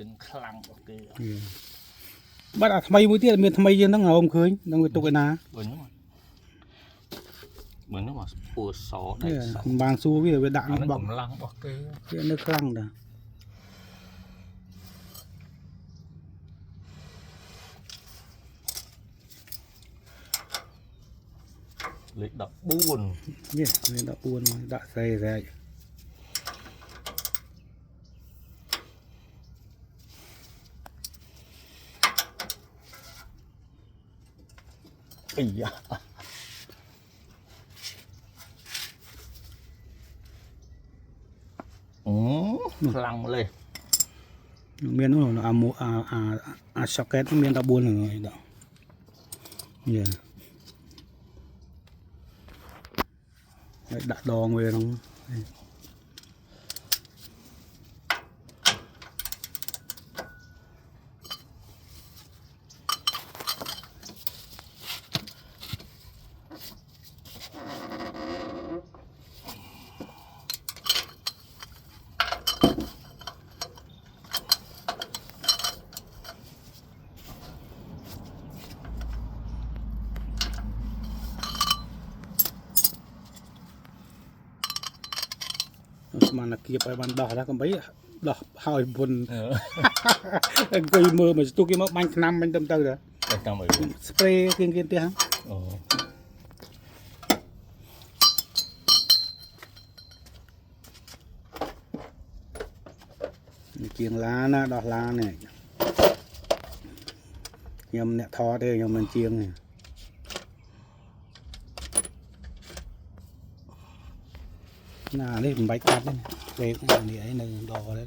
ถึงคลังโอเคบ้านทำไมมือเตี้ยมีทำไมยังต้องเอาอมเคยต้องไปตุกไอ้นาเหมือนว่าปูซอได้สอง บางสู้วิ่งไปด่า อันนั้น บอก กำลังโอเค เตี้ยนึกคลั่งเด้อ เล็กดับบุญ เนี่ยนี่ด่าปูนด่าใส่ใส่ อียพลังเลย เมียนนู่นช็อกเก็ตเมียนตะบุญเลยเด้อเนี่ยด่าดองเว้ยน้อง มันเกี่ยวไปมันดอกแล้วก็ไปดอกหอยบนก็มือมันตุกยังมันขนำมันเต็มเต็มเลย ไปทำอะไร สเปรย์กินเตี้ยเกียงล้านะดอกล้าเนี่ยยำเนี่ยทอได้ยำมันเจียงเนี่ยน่าเล่นใบกัดเนี่ยเล็กนี่ไอ้หนึ่งดอกเลย